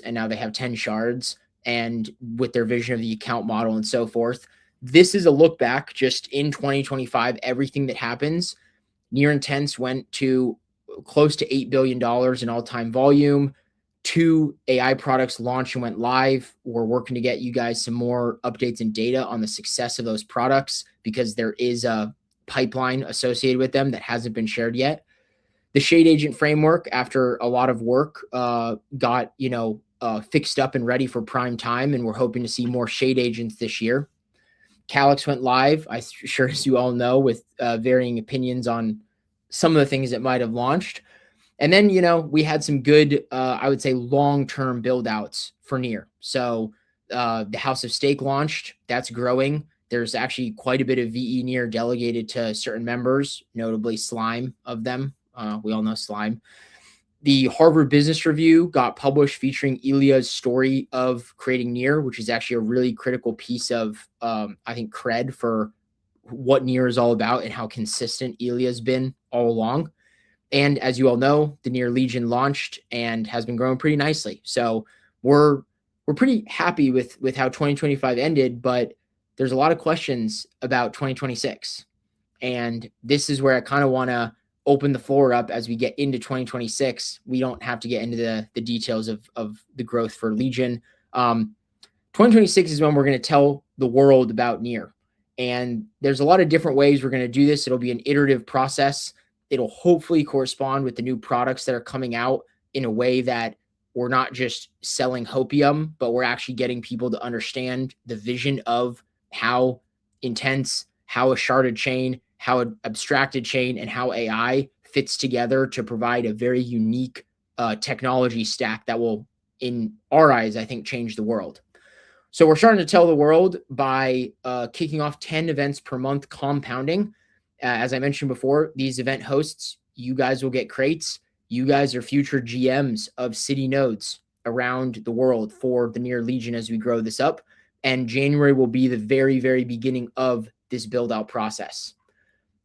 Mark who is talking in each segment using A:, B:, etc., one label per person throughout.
A: and now they have 10 shards, and with their vision of the account model and so forth. This is a look back just in 2025, everything that happens. Near Intense went to close to $8 billion in all-time volume. 2 AI products launched and went live. We're working to get you guys some more updates and data on the success of those products because there is a pipeline associated with them that hasn't been shared yet. The Shade Agent framework, after a lot of work, got fixed up and ready for prime time, and we're hoping to see more Shade Agents this year. Calyx went live, I'm sure as you all know, with varying opinions on some of the things that might have launched. And then, we had some good, I would say, long-term build-outs for Near. So the House of Stake launched. That's growing. There's actually quite a bit of VE Near delegated to certain members, notably Slime of them. We all know Slime. The Harvard Business Review got published featuring Ilya's story of creating Near, which is actually a really critical piece of, I think, cred for what Near is all about and how consistent Ilya's been all along. And as you all know, the Near Legion launched and has been growing pretty nicely. So we're pretty happy with how 2025 ended, but there's a lot of questions about 2026. And this is where I kind of want to open the floor up as we get into 2026. We don't have to get into the details of the growth for Legion. 2026 is when we're going to tell the world about Near. And there's a lot of different ways we're going to do this. It'll be an iterative process. It'll hopefully correspond with the new products that are coming out in a way that we're not just selling hopium, but we're actually getting people to understand the vision of how Intense, how a sharded chain, how an abstracted chain, and how AI fits together to provide a very unique technology stack that will, in our eyes, I think, change the world. So we're starting to tell the world by kicking off 10 events per month compounding. As I mentioned before, these event hosts, you guys will get crates. You guys are future GMs of city nodes around the world for the Near Legion as we grow this up. And January will be the very, very beginning of this build-out process.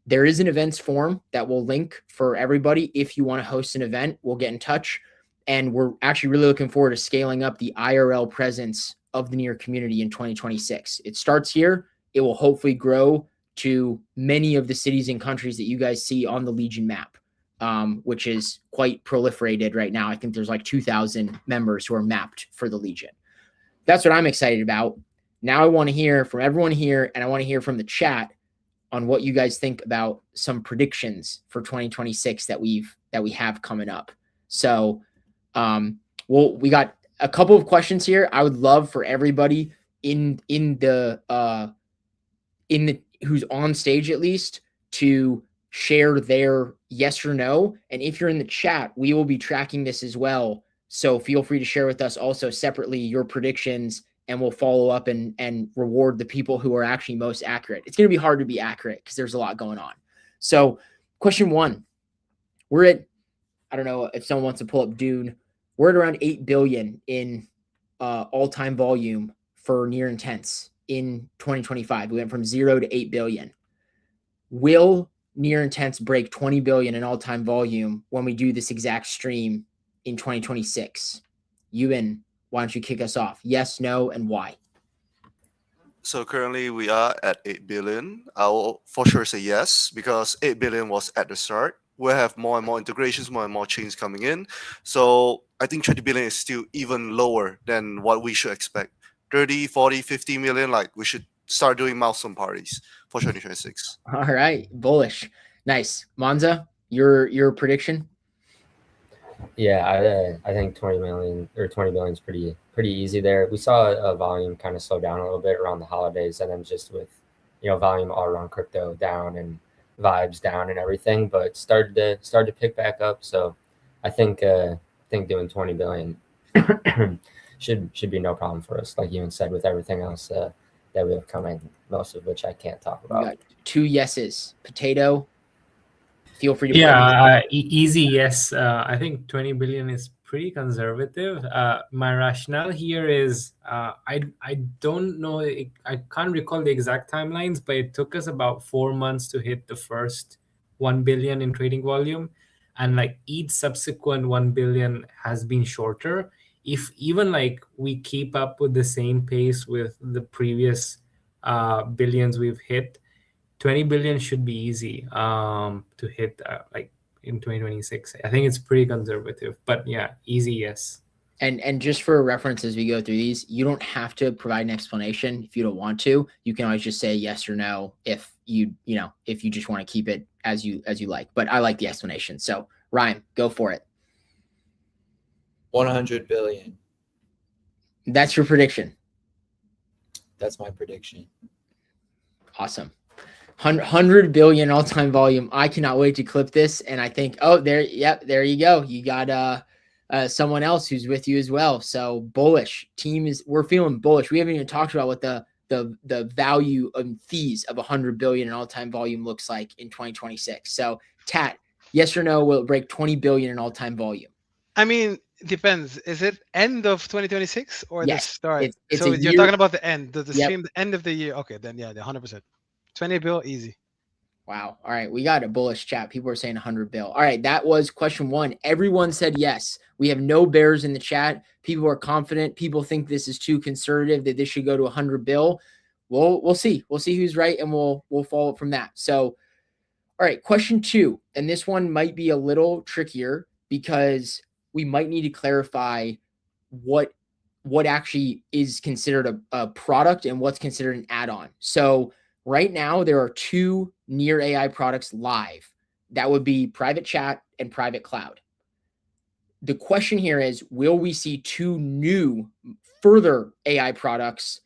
A: There is an events form that will link for everybody. If you want to host an event, we'll get in touch. And we're actually really looking forward to scaling up the IRL presence of the Near community in 2026. It starts here. It will hopefully grow to many of the cities and countries that you guys see on the Legion map, which is quite proliferated right now. I think there's like 2,000 members who are mapped for the Legion. That's what I'm excited about. Now I want to hear from everyone here, and I want to hear from the chat on what you guys think about some predictions for 2026 that we have coming up. So, we got a couple of questions here. I would love for everybody in the who's on stage at least to share their yes or no. And if you're in the chat, we will be tracking this as well. So feel free to share with us also separately your predictions, and we'll follow up and reward the people who are actually most accurate. It's going to be hard to be accurate because there's a lot going on. So question 1, we're at, I don't know if someone wants to pull up Dune. We're at around 8 billion in all-time volume for Near Intense in 2025. We went from 0 to 8 billion. Will Near Intense break 20 billion in all-time volume when we do this exact stream in 2026? Ewan, why don't you kick us off? Yes, no, and why?
B: So currently we are at 8 billion. I'll for sure say yes, because 8 billion was at the start. We'll have more and more integrations, more and more chains coming in. So I think 20 billion is still even lower than what we should expect. 30, 40, 50 million, like we should start doing milestone parties for 2026.
A: All right, bullish. Nice. Monza, your prediction?
C: Yeah, I think 20 million or 20 billion is pretty easy there. We saw a volume kind of slow down a little bit around the holidays, and then just with volume all around crypto down and vibes down and everything, but started to pick back up. So I think doing 20 billion should be no problem for us, like Ewan said, with everything else that we have coming, most of which I can't talk about.
A: We got 2 yeses. Potato, feel free to
D: easy yes. I think 20 billion is pretty conservative. My rationale here is I don't know, I can't recall the exact timelines, but it took us about 4 months to hit the first 1 billion in trading volume, and like each subsequent 1 billion has been shorter. if even like we keep up with the same pace with the previous billions we've hit, 20 billion should be easy to hit like in 2026. I think it's pretty conservative, but yeah, easy yes.
A: And just for reference, as we go through these, you don't have to provide an explanation if you don't want to. You can always just say yes or no if you just want to keep it as you like. But I like the explanation. So Ryan, go for it.
E: 100 billion.
A: That's your prediction.
E: That's my prediction.
A: Awesome. 100 billion all-time volume. I cannot wait to clip this. And I think, there you go. You got someone else who's with you as well. So bullish team we're feeling bullish. We haven't even talked about what the value of fees of 100 billion in all-time volume looks like in 2026. So Tat, yes or no, will it break 20 billion in all-time volume?
F: I mean, it depends. Is it end of 2026 or
A: Yes,
F: the start?
A: it's
F: So
A: a
F: you're
A: year.
F: talking about the end, the
A: Yep.
F: stream, the end of the year. Okay, then yeah, the 100%. 20 bill, easy.
A: Wow. All right. We got a bullish chat. People are saying 100 bill. All right. That was question 1. Everyone said yes. We have no bears in the chat. People are confident. People think this is too conservative, that this should go to 100 bill. We'll see. We'll see who's right, and we'll follow up from that. So, all right. Question 2. And this one might be a little trickier because we might need to clarify what actually is considered a product and what's considered an add-on. So right now, there are 2 Near AI products live. That would be Private Chat and Private Cloud. The question here is, will we see 2 new further AI products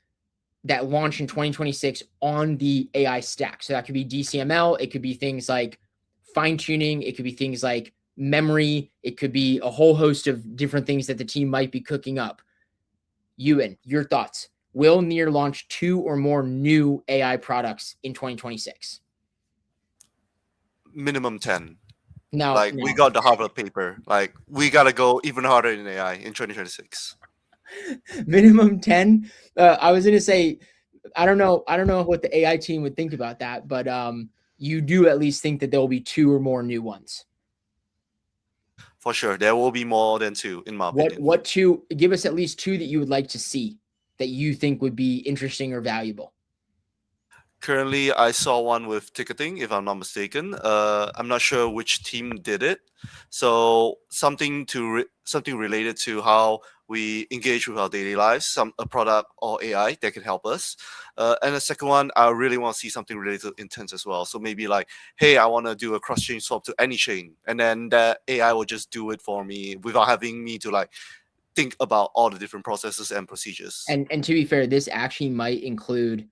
A: that launch in 2026 on the AI stack? So that could be DCML. It could be things like fine-tuning. It could be things like memory. It could be a whole host of different things that the team might be cooking up. Ewan, your thoughts. Will Near launch 2 or more new AI products in 2026?
B: Minimum 10.
A: No,
B: We got the Harvard paper. We gotta go even harder in AI in 2026.
A: minimum 10. I was gonna say, I don't know what the AI team would think about that, but you do at least think that there will be 2 or more new ones.
B: For sure, there will be more than 2 in my opinion.
A: What 2? Give us at least 2 that you would like to see, that you think would be interesting or valuable.
B: Currently, I saw one with ticketing, if I'm not mistaken. I'm not sure which team did it. So something related to how we engage with our daily lives, a product or AI that can help us. And the second one, I really want to see something related to intent as well. So maybe hey, I want to do a cross-chain swap to any chain, and then the AI will just do it for me without having me to think about all the different processes and procedures.
A: And to be fair, this actually might include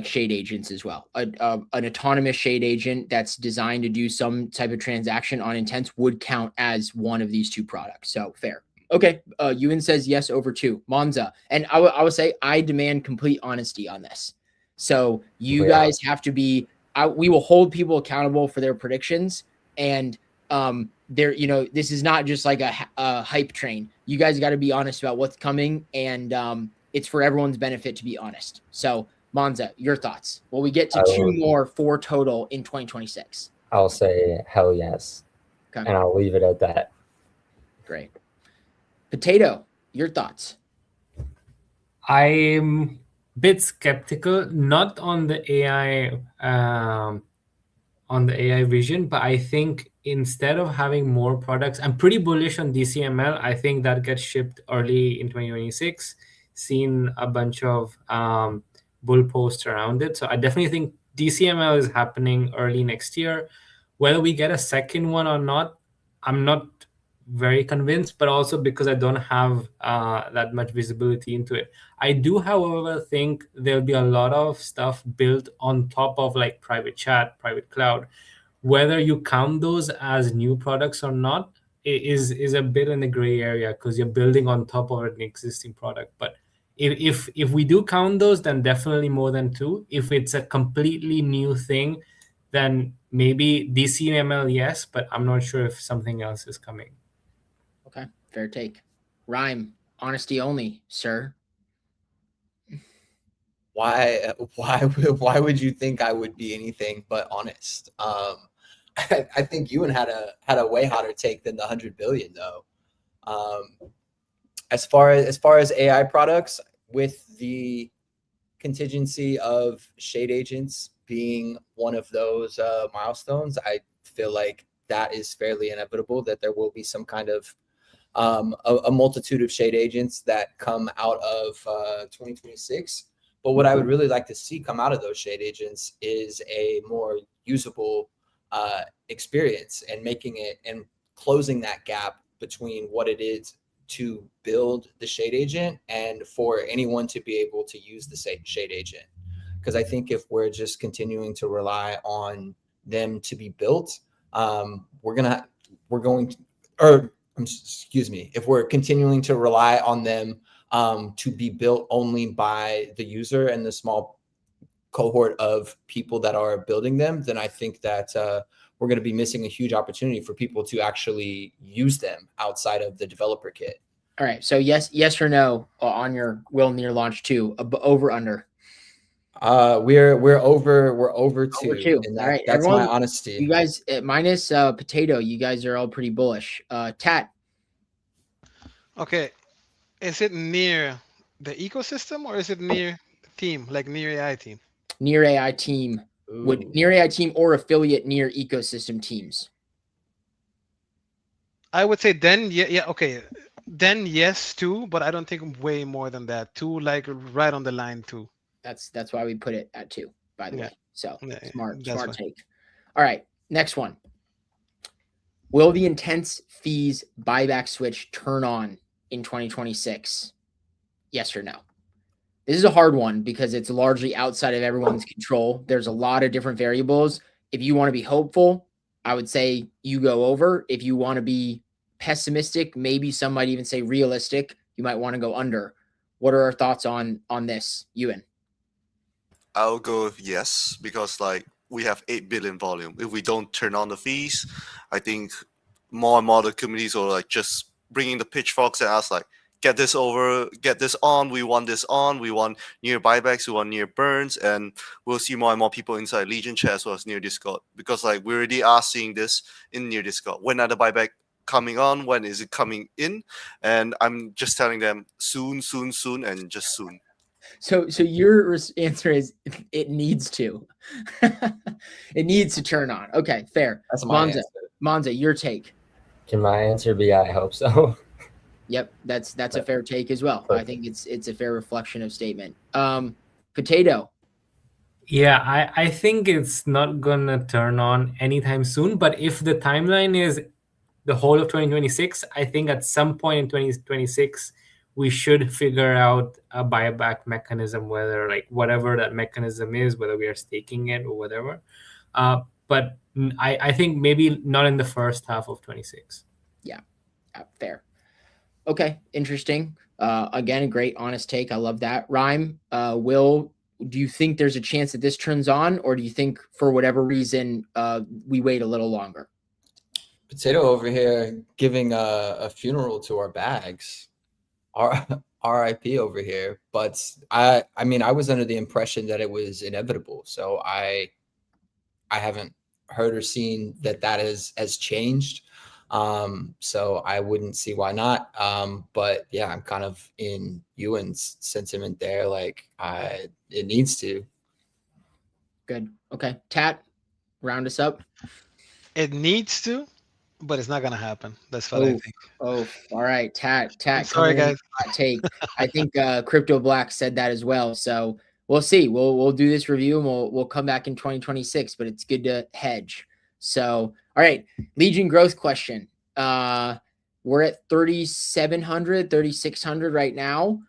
A: shade agents as well. An autonomous shade agent that's designed to do some type of transaction on intents would count as one of these 2 products. So fair. Okay. Ewan says yes over 2. Monza. And I would say I demand complete honesty on this. So you guys have to be, we will hold people accountable for their predictions. And this is not just like a hype train. You guys got to be honest about what's coming, and it's for everyone's benefit to be honest. So Monza, your thoughts? Will we get to 2 more, 4 total in 2026?
C: I'll say hell yes.
A: Okay.
C: And I'll leave it at that.
A: Great. Potato, your thoughts?
D: I'm a bit skeptical, not on the AI vision, but I think instead of having more products, I'm pretty bullish on DCML. I think that gets shipped early in 2026. Seen a bunch of bull posts around it. So I definitely think DCML is happening early next year. Whether we get a second one or not, I'm not very convinced, but also because I don't have that much visibility into it. I do, however, think there'll be a lot of stuff built on top of private chat, private cloud. Whether you count those as new products or not is a bit in the gray area because you're building on top of an existing product. But if we do count those, then definitely more than 2. If it's a completely new thing, then maybe DCML, yes, but I'm not sure if something else is coming.
A: Okay, fair take. Rhyme, honesty only, sir.
E: Why would you think I would be anything but honest? I think Ewan had a way hotter take than the 100 billion though. As far as AI products, with the contingency of shade agents being one of those milestones, I feel like that is fairly inevitable, that there will be some kind of a multitude of shade agents that come out of 2026. But what I would really like to see come out of those shade agents is a more usable experience, and making it and closing that gap between what it is to build the shade agent and for anyone to be able to use the shade agent. Because I think if we're just continuing to rely on them to be built, if we're continuing to rely on them to be built only by the user and the small cohort of people that are building them, then I think that we're going to be missing a huge opportunity for people to actually use them outside of the developer kit.
A: All right. So yes or no on your Will near launch 2, over under.
E: We're over 2.
A: Over 2.
E: And
A: All right,
E: that's
A: everyone,
E: my honesty.
A: You guys, minus Potato, you guys are all pretty bullish. Tat.
F: Okay, is it near the ecosystem or is it near team, like near AI team?
A: Near AI team. Would near AI team or affiliate near ecosystem teams?
F: I would say then, yeah, okay. Then yes, 2, but I don't think way more than that. 2, like right on the line, 2.
A: That's why we put it at 2, by the way. So smart take. All right, next one. Will the intense fees buyback switch turn on in 2026? Yes or no? This is a hard one because it's largely outside of everyone's control. There's a lot of different variables. If you want to be hopeful, I would say you go over. If you want to be pessimistic, maybe some might even say realistic, you might want to go under. What are our thoughts on this, Ewan?
B: I'll go with yes, because like we have 8 billion volume. If we don't turn on the fees, I think more and more the communities will like just bringing the pitchforks and ask like, get this over, get this on. We want this on. We want near buybacks. We want near burns, and we'll see more and more people inside Legion chat as well as near Discord, because like we already are seeing this in near Discord. When are the buyback coming on? When is it coming in? And I'm just telling them soon, and just soon.
A: So your answer is it needs to. It needs to turn on. Okay, fair.
E: That's my answer.
A: Monza, your take.
C: Can my answer be I hope so?
A: Yep, that's a fair take as well. I think it's a fair reflection of statement. Potato.
D: Yeah, I think it's not gonna turn on anytime soon. But if the timeline is the whole of 2026, I think at some point in 2026 we should figure out a buyback mechanism, whether like whatever that mechanism is, whether we are staking it or whatever. But I think maybe not in the first half of 26.
A: Yeah, fair. Okay, interesting. Again, a great honest take. I love that. Rhyme, Will, do you think there's a chance that this turns on, or do you think for whatever reason we wait a little longer?
E: Potato over here giving a funeral to our bags. RIP over here. But I mean, I was under the impression that it was inevitable. So I haven't heard or seen that has changed. So I wouldn't see why not. But yeah, I'm kind of in Ewan's sentiment there. Like it needs to.
A: Good. Okay. Tat, round us up.
F: It needs to, but it's not gonna happen. That's what I think.
A: Oh, all right. Tat.
F: Sorry, guys.
A: Take. I think Crypto Black said that as well. So we'll see. We'll do this review and we'll come back in 2026. But it's good to hedge. So all right, Legion growth question. We're at 3,700, 3,600 right now.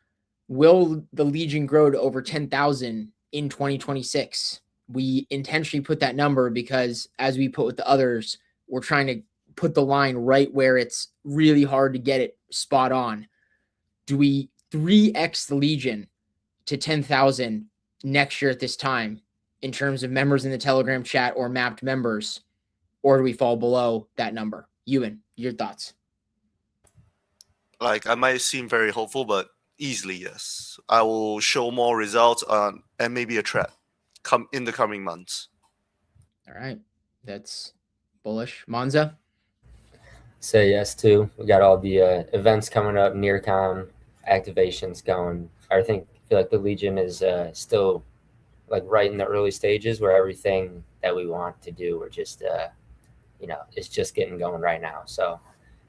A: Will the Legion grow to over 10,000 in 2026? We intentionally put that number because, as we put with the others, we're trying to put the line right where it's really hard to get it spot on. Do we 3x the Legion to 10,000 next year at this time in terms of members in the Telegram chat or mapped members? Or do we fall below that number? Ewan, your thoughts?
B: Like, I might seem very hopeful, but easily, yes. I will show more results on and maybe a trend come in the coming months.
A: All right. That's bullish. Monza?
C: say yes to. We got all the events coming up, NearCon activations going. I feel like the Legion is still like right in the early stages where everything that we want to do, we're just it's just getting going right now. So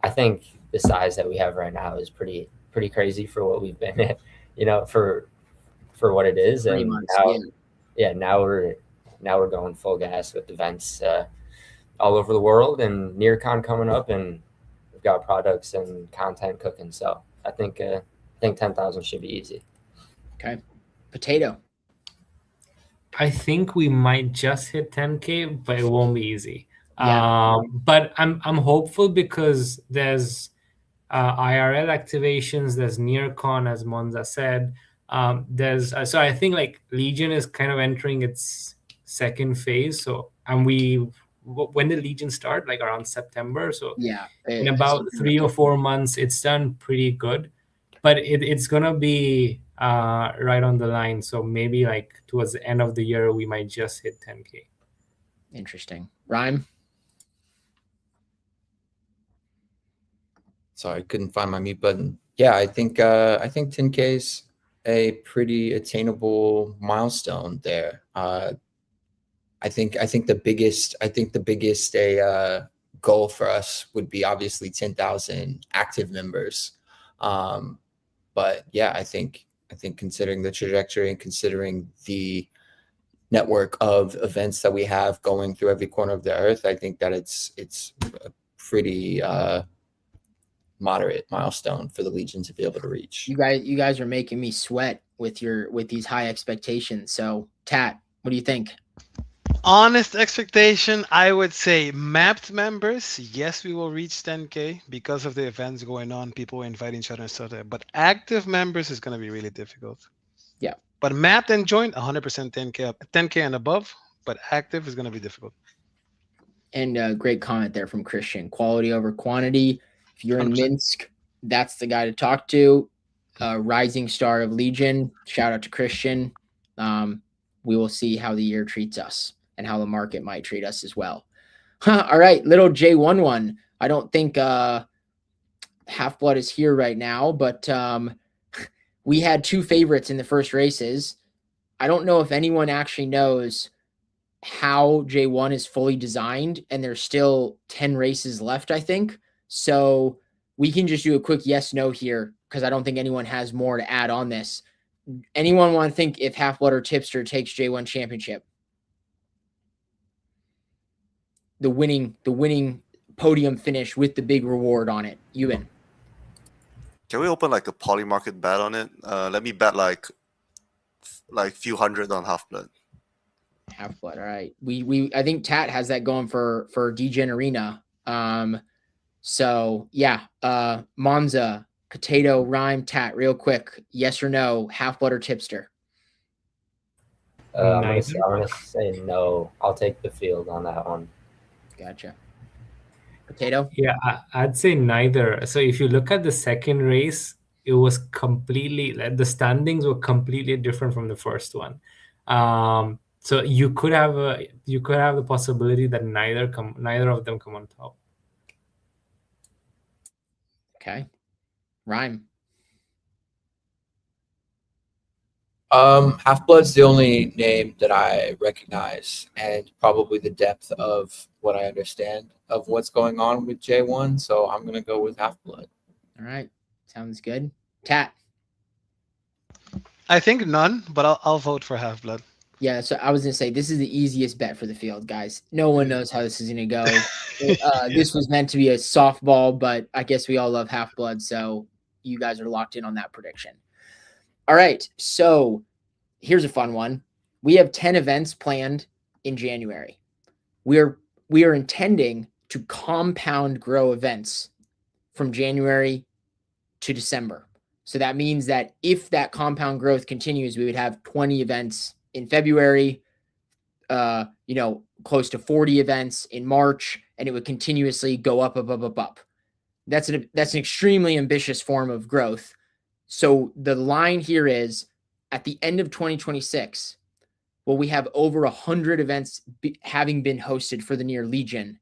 C: I think the size that we have right now is pretty crazy for what we've been at, for what it is.
A: 3
C: And
A: months,
C: now,
A: yeah.
C: now we're going full gas with events all over the world, and NearCon coming up, and we've got products and content cooking. So I think 10,000 should be easy.
A: Okay. Potato.
D: I think we might just hit 10K, but it won't be easy.
A: Yeah.
D: But I'm hopeful because there's IRL activations, there's NearCon, as Monza said. There's so I think like Legion is kind of entering its second phase. So when did Legion start? Like around September. So
A: Yeah.
D: in about 3 or 4 months, it's done pretty good. But it's gonna be right on the line. So maybe like towards the end of the year, we might just hit 10K.
A: Interesting. Rhyme.
E: Sorry, I couldn't find my mute button. Yeah, I think 10K is a pretty attainable milestone there. I think the biggest goal for us would be obviously 10,000 active members. But yeah, I think considering the trajectory and considering the network of events that we have going through every corner of the earth, I think that it's a pretty moderate milestone for the Legion to be able to reach.
A: You guys are making me sweat with these high expectations. So Tat, what do you think?
F: Honest expectation, I would say mapped members, yes, we will reach 10K because of the events going on. People inviting each other and stuff. But active members is going to be really difficult.
A: Yeah.
F: But mapped and joined, 100% 10K and above. But active is going to be difficult.
A: And great comment there from Christian. Quality over quantity. If you're in
F: 100%.
A: Minsk, that's the guy to talk to. Rising star of Legion. Shout out to Christian. We will see how the year treats us and how the market might treat us as well. All right, little J11. I don't think Half-Blood is here right now, but we had 2 favorites in the first races. I don't know if anyone actually knows how J1 is fully designed, and there's still 10 races left, I think. So we can just do a quick yes/no here because I don't think anyone has more to add on this. Anyone want to think if Half-Blood or Tipster takes J1 championship? The winning podium finish with the big reward on it. Ewan.
B: Can we open like a poly market bet on it? Let me bet like few hundred on Half-Blood.
A: Half-Blood. All right. We I think Tat has that going for DGen Arena. So yeah. Monza, Potato, Rhyme, Tat, real quick. Yes or no, Half-Blood or Tipster?
C: I'm gonna say no. I'll take the field on that one.
A: Gotcha. Potato?
D: Yeah, I'd say neither. So if you look at the second race, it was completely the standings were completely different from the first one. So you could have the possibility that neither of them come on top.
A: Okay. Rhyme.
E: Half-Blood's the only name that I recognize, and probably the depth of what I understand of what's going on with J1. So I'm gonna go with Half-Blood.
A: All right. Sounds good. Tat.
F: I think none, but I'll vote for Half-Blood.
A: Yeah, so I was gonna say this is the easiest bet for the field, guys. No one knows how this is gonna go. This was meant to be a softball, but I guess we all love Half-Blood, so you guys are locked in on that prediction. All right, so here's a fun one. We have 10 events planned in January. We are intending to compound grow events from January to December. So that means that if that compound growth continues, we would have 20 events in February, close to 40 events in March, and it would continuously go up. That's an extremely ambitious form of growth. So the line here is at the end of 2026, we have over 100 events having been hosted for the Near Legion.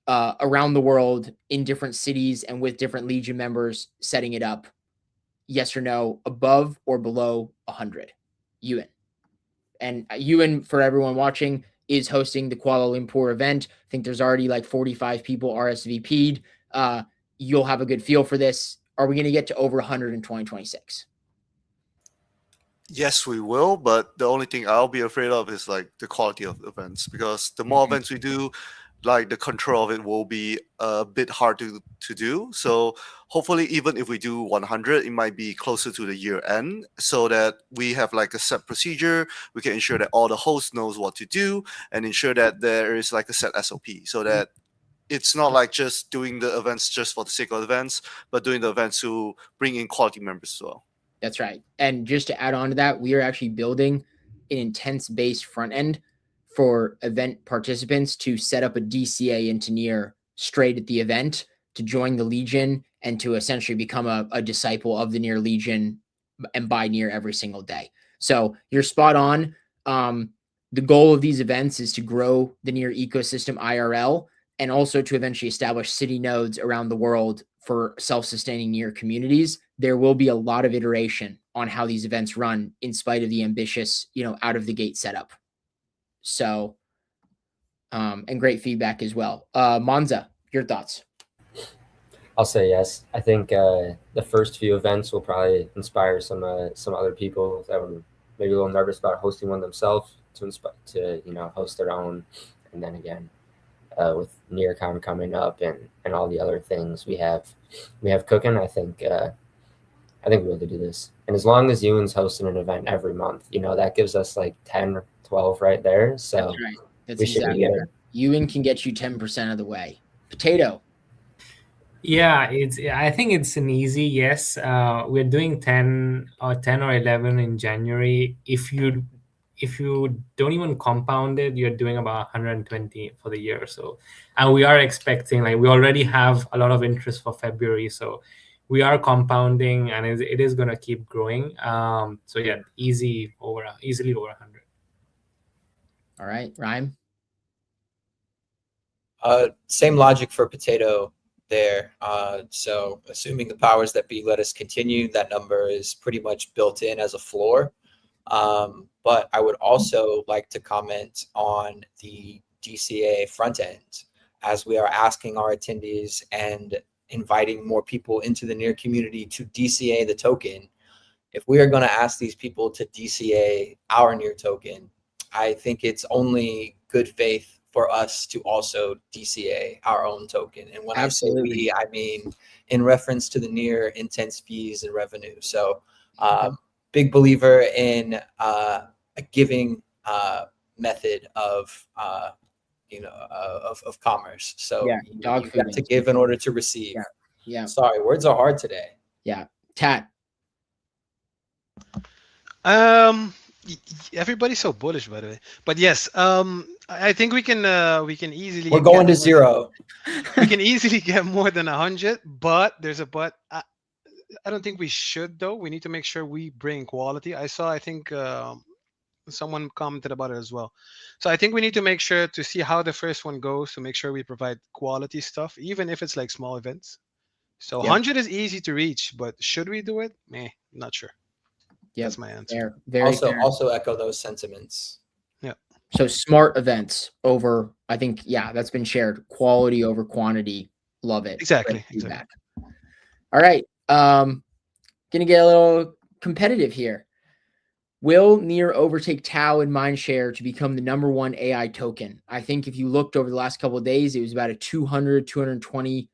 A: around the world in different cities and with different Legion members setting it up? Yes or no, above or below 100? Ewan. And Ewan, for everyone watching, is hosting the Kuala Lumpur event. I think there's already like 45 people RSVP'd. You'll have a good feel for this. Are we going to get to over 100 in 2026?
B: Yes, we will, but the only thing I'll be afraid of is like the quality of events, because the more events we do, like the control of it will be a bit hard to do. So hopefully, even if we do 100, it might be closer to the year end, so that we have like a set procedure. We can ensure that all the hosts knows what to do, and ensure that there is like a set SOP, so that it's not like just doing the events just for the sake of events, but doing the events to bring in quality members as well.
A: That's right. And just to add on to that, we are actually building an intense-based front end for event participants to set up a DCA into Near straight at the event, to join the Legion and to essentially become a disciple of the Near Legion and buy Near every single day. So you're spot on. The goal of these events is to grow the Near ecosystem IRL, and also to eventually establish city nodes around the world for self-sustaining Near communities. There will be a lot of iteration on how these events run, in spite of the ambitious, out of the gate setup. So, and great feedback as well. Monza, your thoughts?
C: I'll say yes. I think the first few events will probably inspire some other people that were maybe a little nervous about hosting one themselves to host their own. And then again, with NearCon coming up and all the other things we have cooking, I think we'll be able to do this. And as long as Ewan's hosting an event every month, that gives us like 10 or 12 right there. So
A: that's right. That's
C: we should
A: exactly
C: be good.
A: right. Ewan can get you 10% of the way. Potato.
D: Yeah, I think it's an easy yes. We're doing 10 or 11 in January. If you don't even compound it, you're doing about 120 for the year. So, and we are expecting, like, we already have a lot of interest for February. So we are compounding, and it is going to keep growing. So yeah, easily over 100.
A: All right, Ryan.
E: Same logic for Potato there. So assuming the powers that be let us continue, that number is pretty much built in as a floor. But I would also like to comment on the DCA front end, as we are asking our attendees and inviting more people into the Near community to DCA the token. If we are going to ask these people to DCA our Near token, I think it's only good faith for us to also DCA our own token. And when
A: Absolutely.
E: I say we, I mean in reference to the Near intense fees and revenue. So big believer in a giving method of commerce. So
A: Yeah, dog
E: you got
A: fooding.
E: to give in order to receive.
A: Yeah.
E: Sorry, words are hard today.
A: Yeah. Tat.
F: Everybody's so bullish, by the way. But yes, I think we can easily.
E: We're going
F: get
E: to zero.
F: We can easily get more than 100, but there's a but. I don't think we should, though. We need to make sure we bring quality. I think someone commented about it as well. So I think we need to make sure to see how the first one goes, to make sure we provide quality stuff, even if it's like small events. So 100 is easy to reach, but should we do it? Not sure.
A: Yeah,
F: that's my answer.
E: Also echo those sentiments.
F: Yeah.
A: So smart events over, I think, that's been shared. Quality over quantity. Love it.
F: Exactly.
A: All right. Gonna get a little competitive here. Will Near overtake Tau in mindshare to become the #1 AI token? I think if you looked over the last couple of days, it was about a $220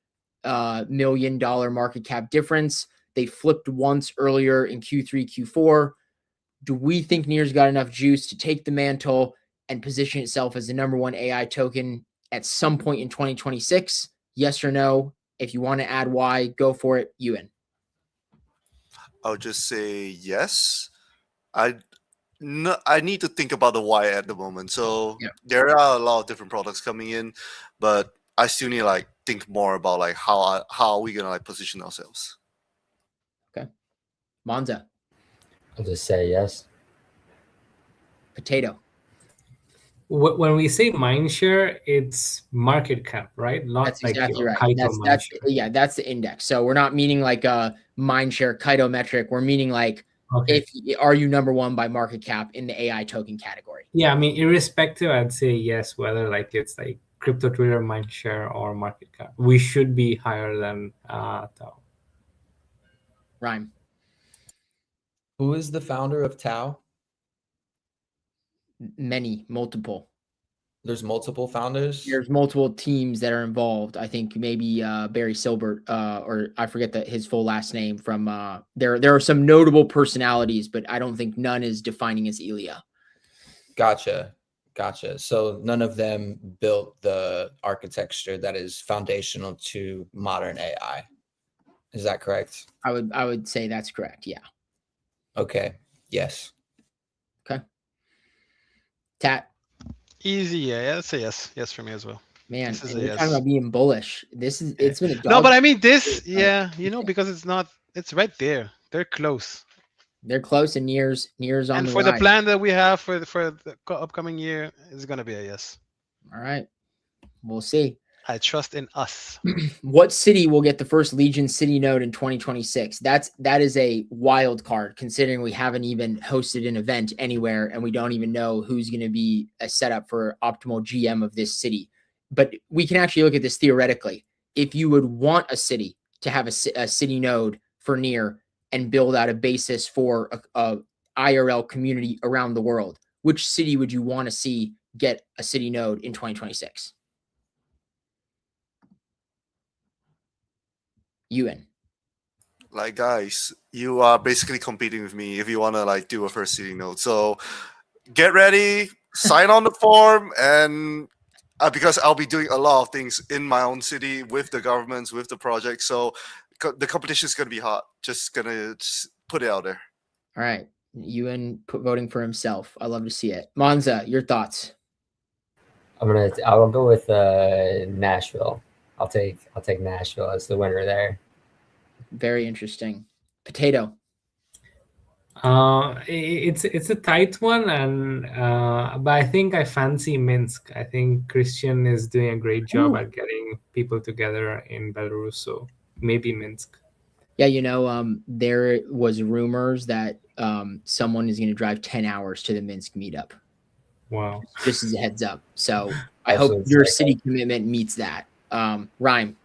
A: million market cap difference. They flipped once earlier in Q3, Q4. Do we think Near's got enough juice to take the mantle and position itself as the #1 AI token at some point in 2026? Yes or no? If you want to add why, go for it, Ewan.
B: I'll just say yes. I need to think about the why at the moment. So there are a lot of different products coming in, but I still need to think more about how are we gonna position ourselves.
A: Okay, Monza.
C: I'll just say yes.
A: Potato.
D: when we say mindshare, it's market cap, right? Not
A: That's
D: like
A: exactly
D: your
A: right.
D: Kaito
A: That's
D: mindshare.
A: that's the index. So we're not meaning like a mindshare Kaito metric. We're meaning like
D: Okay.
A: are you number one by market cap in the AI token category?
D: Yeah, I mean, irrespective, I'd say yes, whether like it's like crypto Twitter mindshare or market cap. We should be higher than Tao.
A: Rhyme.
E: Who is the founder of Tau?
A: Many, multiple.
E: There's multiple founders.
A: There's multiple teams that are involved. I think maybe Barry Silbert, or I forget his full last name. From there are some notable personalities, but I don't think none is defining as Elia.
E: Gotcha. So none of them built the architecture that is foundational to modern AI. Is that correct?
A: I would say that's correct. Yeah.
E: Okay. Yes.
A: Okay. Tat.
F: Easy, yeah. I'd say yes. Yes for me as well.
A: Man,
F: This is
A: and
F: a
A: you're talking
F: yes.
A: about being bullish. It's been a dog.
F: No, but I mean this, yeah, because it's right there. They're close.
A: They're close, and Near's on
F: And
A: the
F: for the
A: rise.
F: plan that we have for the upcoming year, it's gonna be a yes.
A: All right, we'll see.
F: I trust in us.
A: What city will get the first Legion City node in 2026? That is a wild card, considering we haven't even hosted an event anywhere, and we don't even know who's going to be a setup for optimal GM of this city. But we can actually look at this theoretically. If you would want a city to have a city node for Near and build out a basis for a IRL community around the world, which city would you want to see get a city node in 2026? Ewan.
B: Like, guys, you are basically competing with me if you want to like do a first city node. So get ready, sign on the form, and because I'll be doing a lot of things in my own city with the governments, with the project. So the competition is going to be hot. Just gonna put it out there.
A: All right. Ewan voting for himself. I love to see it. Monza, your thoughts?
C: I'll go with Nashville. I'll take Nashville as the winner there.
A: Very interesting. Potato.
D: It's a tight one, and but I think I fancy Minsk. I think Christian is doing a great job at getting people together in Belarus, so maybe Minsk.
A: Yeah, there was rumors that someone is going to drive 10 hours to the Minsk meetup.
D: Wow.
A: Just as a heads up. So I hope your city commitment meets that. Rhyme.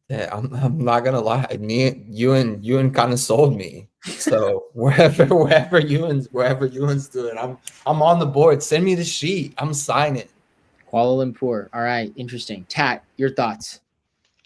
E: Yeah, I'm not gonna lie. Ewan kind of sold me. So wherever Ewan's doing, I'm on the board. Send me the sheet. I'm signing.
A: Kuala Lumpur. All right, interesting. Tat, your thoughts?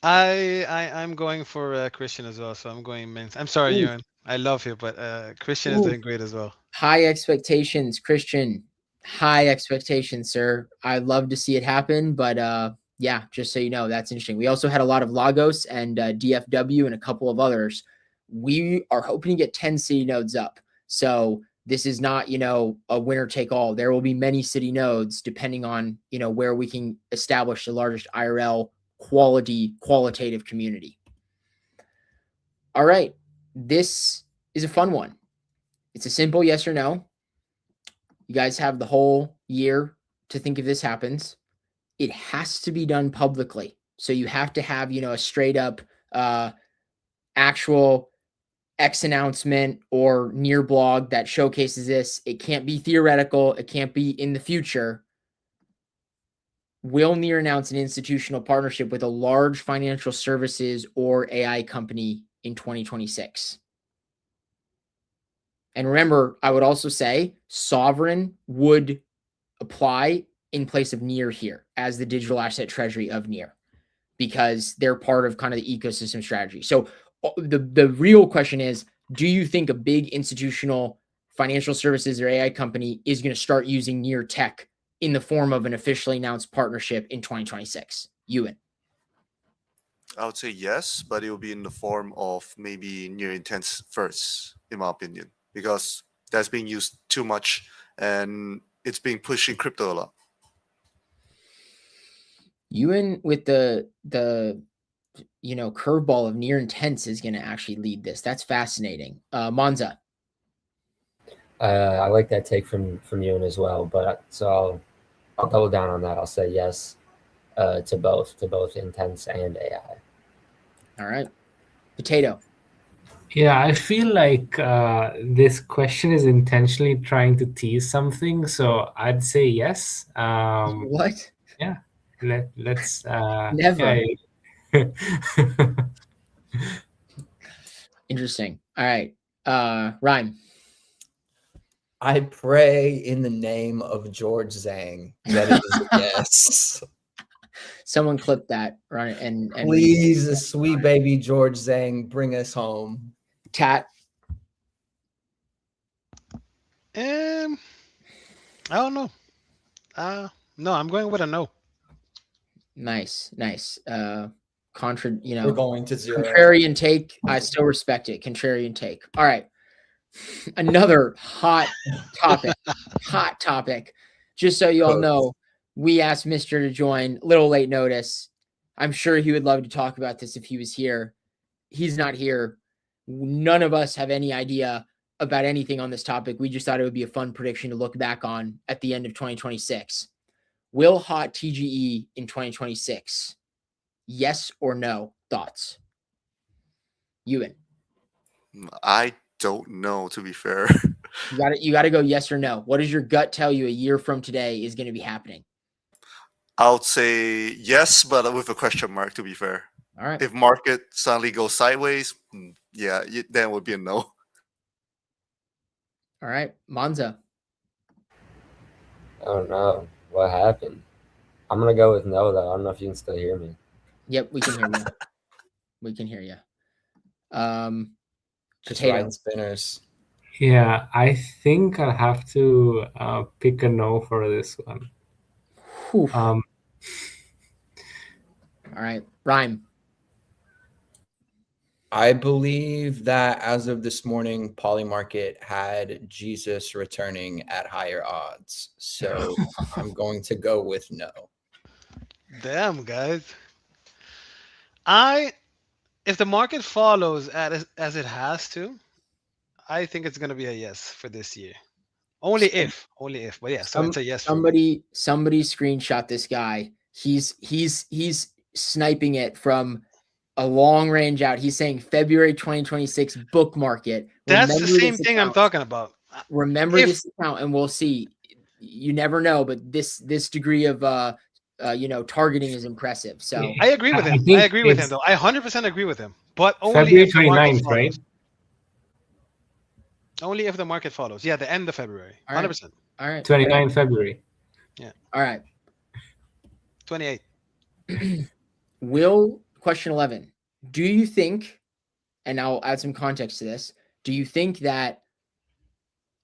F: I'm going for Christian as well, so I'm going Minsk. I'm sorry, Ewan. I love you, but Christian is doing great as well.
A: High expectations, Christian. High expectations, sir. I'd love to see it happen, but yeah, just so you know, that's interesting. We also had a lot of Lagos and DFW and a couple of others. We are hoping to get 10 city nodes up. So this is not, a winner take all. There will be many city nodes depending on, where we can establish the largest IRL qualitative community. All right. This is a fun one. It's a simple yes or no. You guys have the whole year to think if this happens. It has to be done publicly. So you have to have, a straight up actual X announcement or Near blog that showcases this. It can't be theoretical. It can't be in the future. Will Near announce an institutional partnership with a large financial services or AI company in 2026? And remember, I would also say Sovereign would apply in place of Near here as the digital asset treasury of Near, because they're part of kind of the ecosystem strategy. So the real question is, do you think a big institutional financial services or AI company is going to start using Near tech in the form of an officially announced partnership in 2026? Ewan.
B: I would say yes, but it will be in the form of maybe Near Intents first, in my opinion, because that's being used too much and it's being pushed in crypto a lot.
A: Ewan with the curveball of Near Intents is going to actually lead this. That's fascinating. Monza.
C: I like that take from you as well. But so I'll double down on that. I'll say yes to both Intense and AI.
A: All right. Potato.
D: Yeah, I feel like this question is intentionally trying to tease something, so I'd say yes.
A: What?
D: Let's
A: Never.
D: yeah.
A: Interesting. All right. Rhyme.
E: I pray in the name of George Zhang that it is a yes.
A: Someone clip that, run it, and
E: Please, sweet baby George Zhang, bring us home.
A: Tat.
F: I don't know. No, I'm going with a no.
A: Nice.
E: We're
A: Contrarian
E: going to zero.
A: take. I still respect it. Contrarian take. All right. Another hot topic. Just so you all know, we asked Mr. to join. Little late notice. I'm sure he would love to talk about this if he was here. He's not here. None of us have any idea about anything on this topic. We just thought it would be a fun prediction to look back on at the end of 2026. Will hot TGE in 2026? Yes or no? Thoughts? Ewan.
B: I don't know, to be fair.
A: You got to go yes or no. What does your gut tell you a year from today is going to be happening?
B: I would say yes, but with a question mark, to be fair.
A: All right.
B: If market suddenly goes sideways, yeah, then it would be a no.
A: All right. Monza.
C: Oh no, what happened? I'm gonna go with no though. I don't know if you can still hear me.
A: Yep, we can hear you. We can hear you.
E: Just
A: Potato.
E: riding spinners.
D: Yeah, I think I'll have to pick a no for this one.
A: Whew. All right. Rhyme.
E: I believe that as of this morning, Polymarket had Jesus returning at higher odds. So I'm going to go with no.
F: Damn, guys. If the market follows as it has to, I think it's gonna be a yes for this year. Only if. But yeah, so it's a yes.
A: Somebody screenshot this guy. He's sniping it from a long range out. He's saying February 2026 book market.
F: That's the same thing I'm talking about.
A: Remember this account, and we'll see. You never know, but this degree of targeting is impressive. So
F: I agree with him. I agree with him though. I 100% agree with him. But only
D: February
F: if the market
D: 29th,
F: follows.
D: right?
F: Only if the market follows. Yeah, the end of February.
A: All right.
F: 100%.
A: All right.
D: 29 February.
A: All right.
F: 28.
A: Question 11. Do you think, and I'll add some context to this, do you think that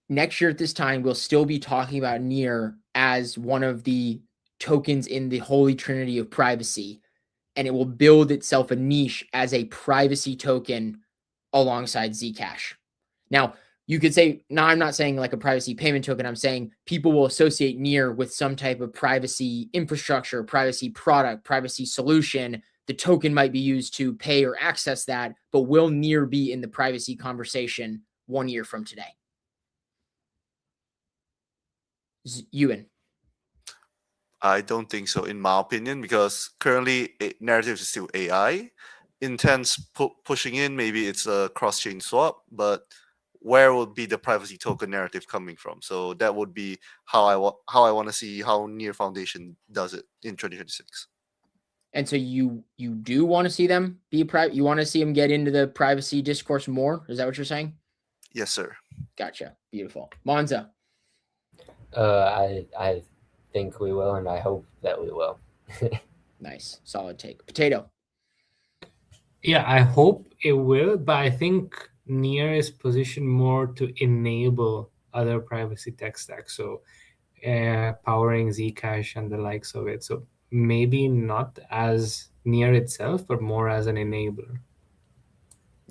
A: next year at this time we'll still be talking about NEAR as one of the tokens in the holy trinity of privacy, and it will build itself a niche as a privacy token alongside Zcash? Now, you could say, no, I'm not saying like a privacy payment token. I'm saying people will associate NEAR with some type of privacy infrastructure, privacy product, privacy solution. The token might be used to pay or access that, but will NEAR be in the privacy conversation 1 year from today? Ewan.
B: I don't think so, in my opinion, because currently narrative is still AI. Intense pushing in, maybe it's a cross-chain swap, but where would be the privacy token narrative coming from? So that would be how I want to see how NEAR Foundation does it in 2026.
A: And so you do want to see them be private? You want to see them get into the privacy discourse more? Is that what you're saying?
B: Yes, sir.
A: Gotcha. Beautiful. Monza.
C: I think we will, and I hope that we will.
A: Nice. Solid take. Potato.
D: Yeah, I hope it will, but I think NEAR is positioned more to enable other privacy tech stacks, so powering Zcash and the likes of it. So maybe not as NEAR itself, but more as an enabler.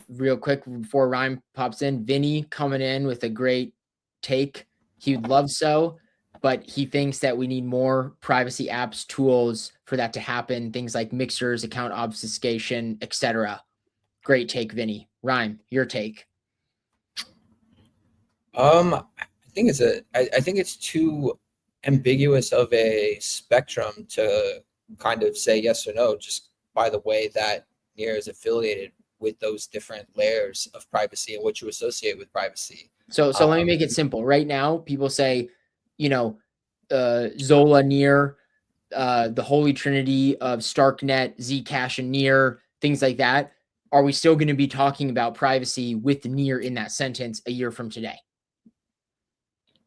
A: Real quick before Ryan pops in, Vinny coming in with a great take. He would love so, but he thinks that we need more privacy apps, tools for that to happen. Things like mixers, account obfuscation, etc. Great take, Vinny. Ryan, your take.
E: I I think it's too ambiguous of a spectrum to kind of say yes or no just by the way that Near is affiliated with those different layers of privacy and what you associate with privacy.
A: So let me make it simple. Right now, people say, you know, Zola, Near, the holy trinity of Starknet, Zcash, and Near, things like that. Are we still going to be talking about privacy with Near in that sentence a year from today?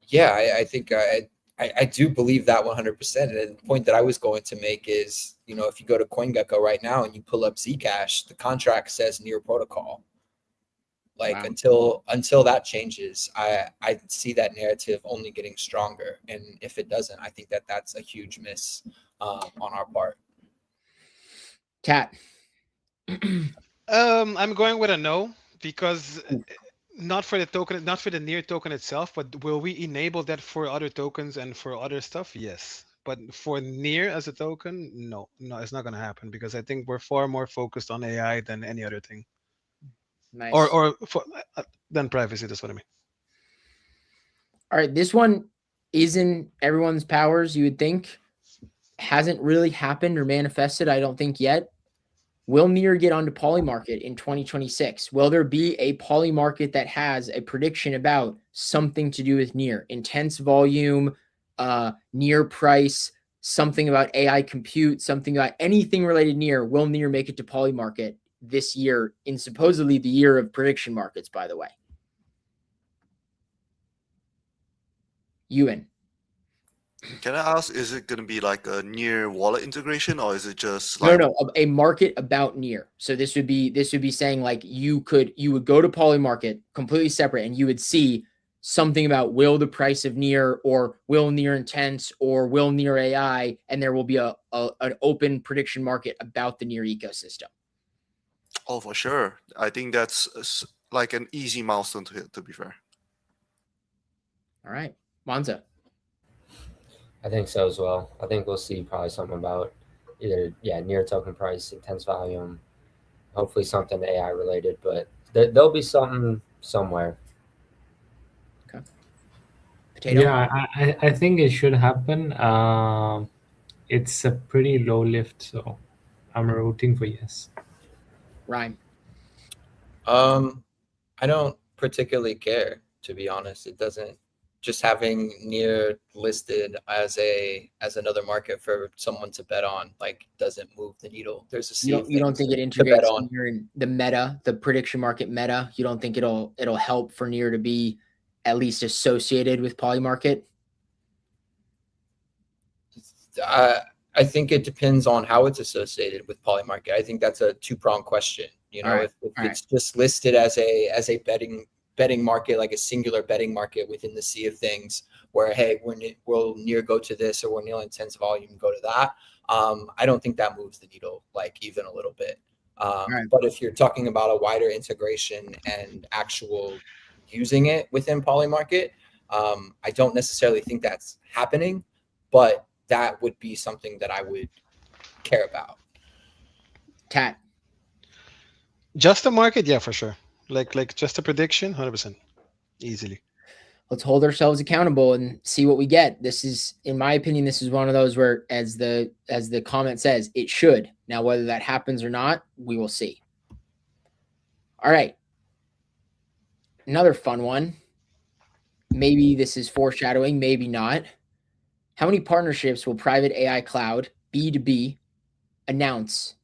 E: Yeah, I think I do believe that 100%. And the point that I was going to make is, you know, if you go to CoinGecko right now and you pull up Zcash, the contract says Near protocol. Like
A: Wow.
E: until that changes, I see that narrative only getting stronger. And if it doesn't, I think that that's a huge miss on our part.
A: Cat.
F: I'm going with a no because not for the token, not for the Near token itself, but will we enable that for other tokens and for other stuff? Yes. But for Near as a token, no, it's not going to happen because I think we're far more focused on AI than any other thing,
A: Nice.
F: or than privacy. That's what I mean.
A: All right, this one is in everyone's powers, you would think. Hasn't really happened or manifested, I don't think yet. Will Near get onto Polymarket in 2026? Will there be a Polymarket that has a prediction about something to do with Near? Intense volume, Near price, something about AI compute, something about anything related Near. Will Near make it to Polymarket this year in supposedly the year of prediction markets, by the way? Ewan.
B: Can I ask, is it going to be like a Near wallet integration, or is it just like
A: No, a market about Near. So this would be saying like you would go to Polymarket completely separate and you would see something about will the price of Near or will Near Intense or will Near AI, and there will be an open prediction market about the Near ecosystem.
B: Oh, for sure. I think that's like an easy milestone to hit, to be fair.
A: All right, Monza.
C: I think so as well. I think we'll see probably something about either Near token price, intense volume, hopefully something AI related, but there'll be something somewhere.
A: Okay. Potato.
D: Yeah, I think it should happen. It's a pretty low lift, so I'm rooting for yes.
A: Rhyme.
E: I don't particularly care, to be honest. It doesn't. Just having Near listed as another market for someone to bet on, like, doesn't move the needle. There's a sea of
A: You don't
E: things
A: think it
E: to bet
A: integrates
E: on.
A: Near in the meta, the prediction market meta? You don't think it'll help for Near to be at least associated with Polymarket?
E: I think it depends on how it's associated with Polymarket. I think that's a two-pronged question. You know, if it's just listed as a betting market, like a singular betting market within the sea of things, where hey, we'll Near go to this or we'll Near Intense volume go to that. I don't think that moves the needle like even a little bit. But if you're talking about a wider integration and actual using it within Polymarket, I don't necessarily think that's happening, but that would be something that I would care about.
A: Cat.
F: Just a market, yeah, for sure. Like just a prediction, 100%, easily.
A: Let's hold ourselves accountable and see what we get. This is, in my opinion, this is one of those where, as the comment says, it should. Now, whether that happens or not, we will see. All right. Another fun one. Maybe this is foreshadowing, maybe not. How many partnerships will Private AI Cloud B2B announce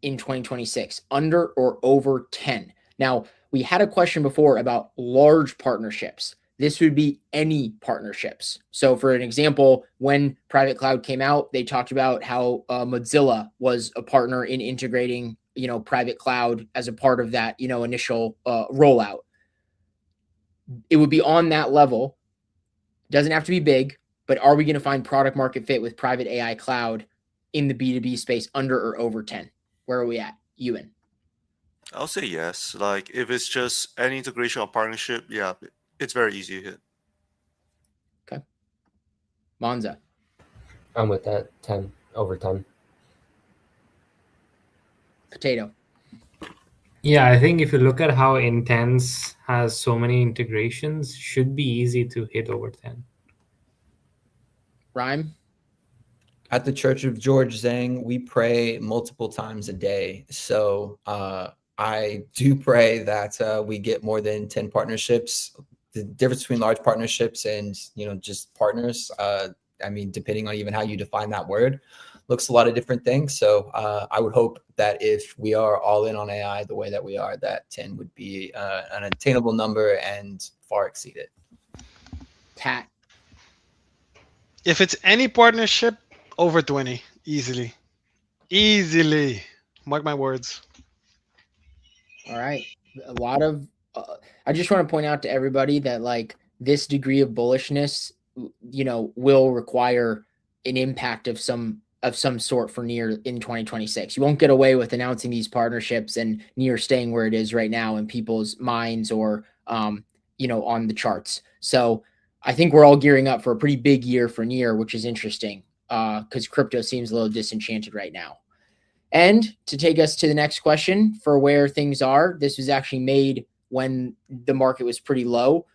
A: in 2026? Under or over 10? Now, we had a question before about large partnerships. This would be any partnerships. So for an example, when Private Cloud came out, they talked about how Mozilla was a partner in integrating, Private Cloud as a part of that, initial rollout. It would be on that level. Doesn't have to be big, but are we going to find product market fit with Private AI Cloud in the B2B space under or over 10? Where are we at, Ewan?
B: I'll say yes. Like if it's just any integration or partnership, yeah, it's very easy to hit.
A: Okay. Monza.
C: I'm with that. 10 over 10.
A: Potato.
D: Yeah, I think if you look at how Intense has so many integrations, should be easy to hit over 10.
A: Rhyme.
E: At the Church of George Zhang, we pray multiple times a day. So I do pray that we get more than 10 partnerships. The difference between large partnerships and just partners, I mean, depending on even how you define that word, looks a lot of different things. So I would hope that if we are all in on AI the way that we are, that 10 would be an attainable number and far exceed it.
A: Tat.
F: If it's any partnership, over 20 easily. Easily. Mark my words.
A: All right. A lot of, I just want to point out to everybody that like this degree of bullishness, will require an impact of some sort for Near in 2026. You won't get away with announcing these partnerships and Near staying where it is right now in people's minds or, on the charts. So I think we're all gearing up for a pretty big year for Near, which is interesting because crypto seems a little disenchanted right now. And to take us to the next question for where things are, this was actually made when the market was pretty low.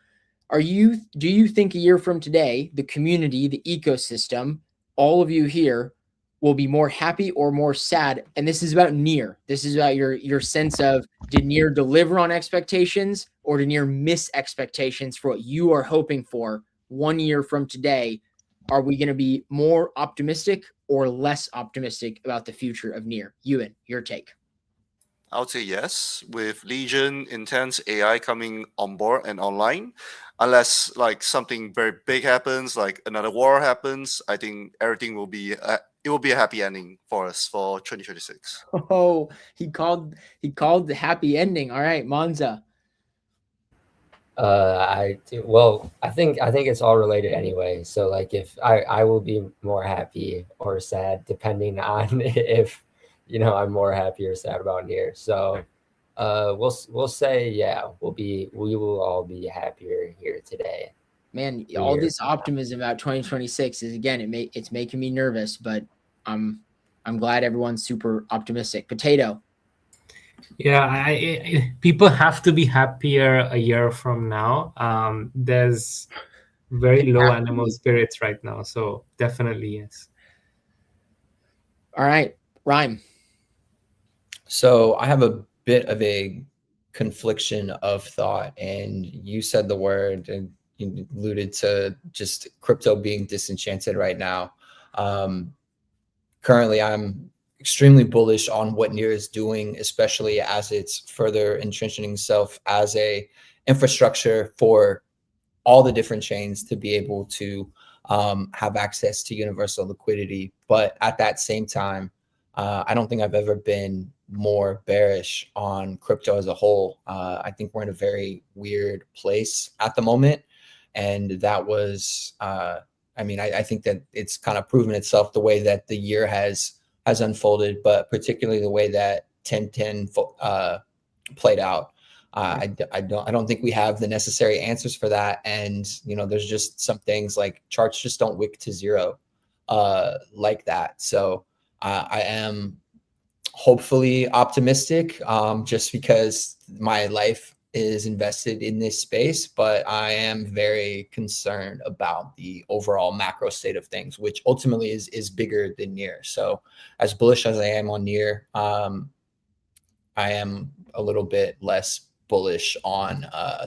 A: Do you think a year from today, the community, the ecosystem, all of you here will be more happy or more sad? And this is about Near. This is about your sense of, did Near deliver on expectations or did Near miss expectations for what you are hoping for 1 year from today? Are we going to be more optimistic or less optimistic about the future of Near? Ewan, your take.
B: I would say yes. With Legion, Intense, AI coming on board and online, unless like something very big happens, like another war happens, I think everything will be it will be a happy ending for us for 2026.
A: Oh, he called the happy ending. All right, Monza.
C: I think it's all related anyway. So like if I will be more happy or sad depending on if I'm more happy or sad about Near. So we'll say we will all be happier here today.
A: Man, all this optimism about 2026 is, again, it's making me nervous, but I'm glad everyone's super optimistic. Potato.
D: Yeah, people have to be happier a year from now. There's very low animal spirits right now, so definitely yes.
A: All right, Rhyme.
E: So I have a bit of a confliction of thought, and you said the word and you alluded to just crypto being disenchanted right now. Currently, I'm extremely bullish on what Near is doing, especially as it's further entrenching itself as a infrastructure for all the different chains to be able to have access to universal liquidity. But at that same time, I don't think I've ever been more bearish on crypto as a whole. I think we're in a very weird place at the moment. And that was, I think that it's kind of proven itself the way that the year has unfolded, but particularly the way that 1010 played out. I don't think we have the necessary answers for that. And, there's just some things like charts just don't wick to zero like that. So I am hopefully optimistic just because my life is invested in this space, but I am very concerned about the overall macro state of things, which ultimately is bigger than Near. So as bullish as I am on Near, I am a little bit less bullish on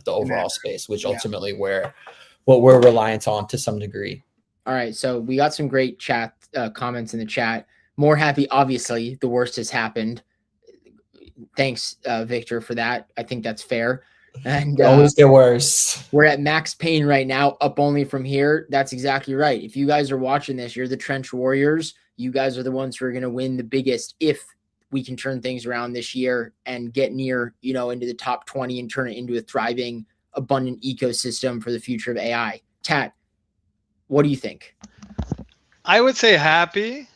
E: the overall space, which ultimately what we're reliant on to some degree.
A: All right, so we got some great chat comments in the chat. More happy, obviously, the worst has happened. Thanks, Victor, for that. I think that's fair. And
E: always get worse.
A: We're at max pain right now, up only from here. That's exactly right. If you guys are watching this, you're the Trench Warriors. You guys are the ones who are going to win the biggest if we can turn things around this year and get Near, into the top 20 and turn it into a thriving, abundant ecosystem for the future of AI. Tat, what do you think?
F: I would say happy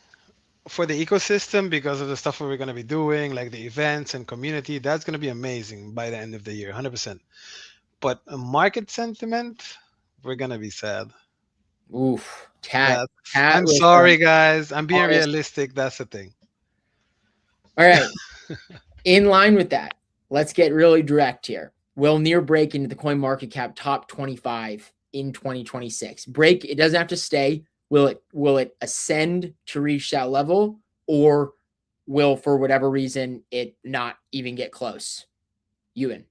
F: for the ecosystem because of the stuff we're going to be doing, like the events and community. That's going to be amazing by the end of the year, 100%. But market sentiment, we're going to be sad.
A: Oof. Tat.
F: I'm sorry, guys. I'm being realistic. That's the thing.
A: All right. In line with that, let's get really direct here. Will Near break into the CoinMarketCap top 25 in 2026? Break, it doesn't have to stay. Will it ascend to reach that level, or will, for whatever reason, it not even get close? Ewan.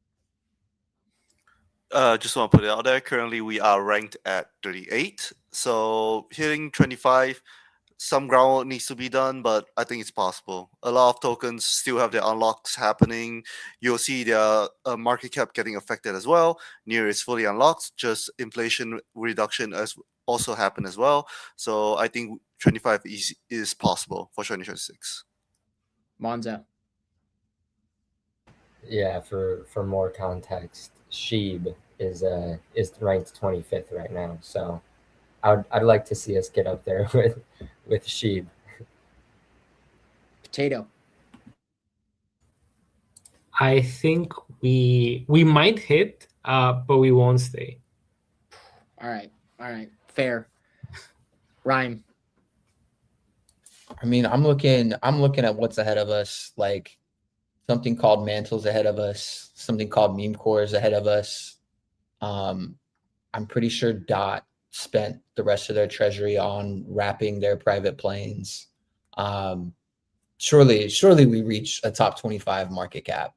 B: Just want to put it out there. Currently, we are ranked at 38. So hitting 25, some groundwork needs to be done, but I think it's possible. A lot of tokens still have their unlocks happening. You'll see their market cap getting affected as well. Near is fully unlocked. Just inflation reduction as also happened as well. So I think 25 is possible for 2026.
A: Monzo.
C: Yeah, for more context, Sheeb is ranked 25th right now. So I'd like to see us get up there with Sheeb.
A: Potato.
D: I think we might hit, but we won't stay.
A: All right. Fair. Rhyme.
E: I mean, I'm looking at what's ahead of us. Like something called Mantle's ahead of us. Something called Meme Core is ahead of us. I'm pretty sure Dot spent the rest of their treasury on wrapping their private planes. Surely we reach a top 25 market cap.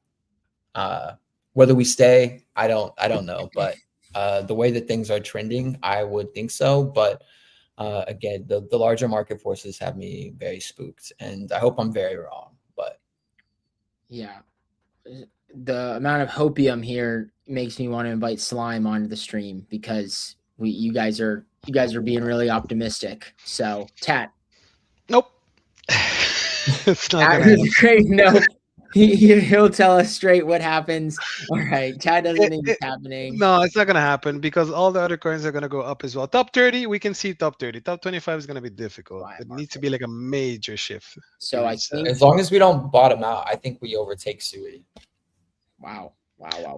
E: Whether we stay, I don't know, but the way that things are trending, I would think so. But again, the larger market forces have me very spooked, and I hope I'm very wrong. But
A: Yeah. The amount of hopium here makes me want to invite Slime onto the stream, because you guys are being really optimistic. So Tat.
F: Nope. It's not
A: Tat
F: gonna
A: is
F: happen.
A: great. No. He'll tell us straight what happens. All right. Tat doesn't think it's happening.
F: No, it's not gonna happen because all the other coins are gonna go up as well. Top 30, we can see top 30. Top 25 is gonna be difficult.
A: Right,
F: It needs to be like a major shift.
A: So I
F: reach that.
A: think
E: as long as we don't bottom out, I think we overtake Sui.
A: wow.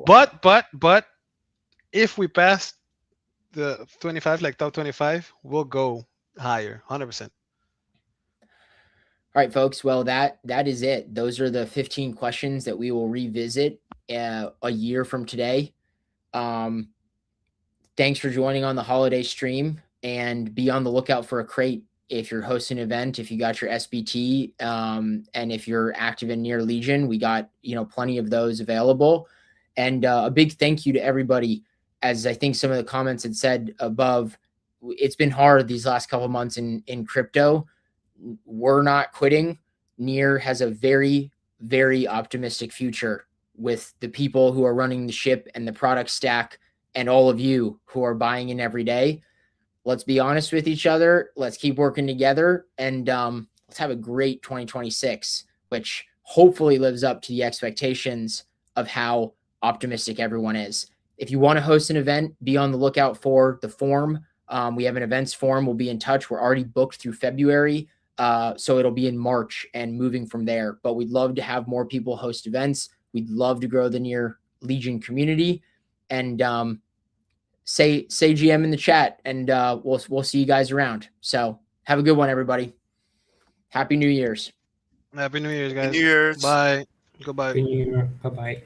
F: But if we pass the 25, like top 25, we'll go higher, 100%.
A: All right, folks. Well, that is it. Those are the 15 questions that we will revisit a year from today. Thanks for joining on the holiday stream, and be on the lookout for a crate if you're hosting an event, if you got your SBT, and if you're active in Near Legion. We got plenty of those available. And a big thank you to everybody. As I think some of the comments had said above, it's been hard these last couple of months in crypto. We're not quitting. Near has a very, very optimistic future with the people who are running the ship and the product stack, and all of you who are buying in every day. Let's be honest with each other. Let's keep working together, and let's have a great 2026, which hopefully lives up to the expectations of how optimistic everyone is. If you want to host an event, be on the lookout for the form. We have an events form. We'll be in touch. We're already booked through February. So it'll be in March and moving from there. But we'd love to have more people host events. We'd love to grow the Near Legion community. And say GM in the chat, and we'll see you guys around. So have a good one, everybody. Happy New Year's.
F: Happy New Year's, guys.
B: New Year's.
F: Bye. Goodbye.
D: Bye bye.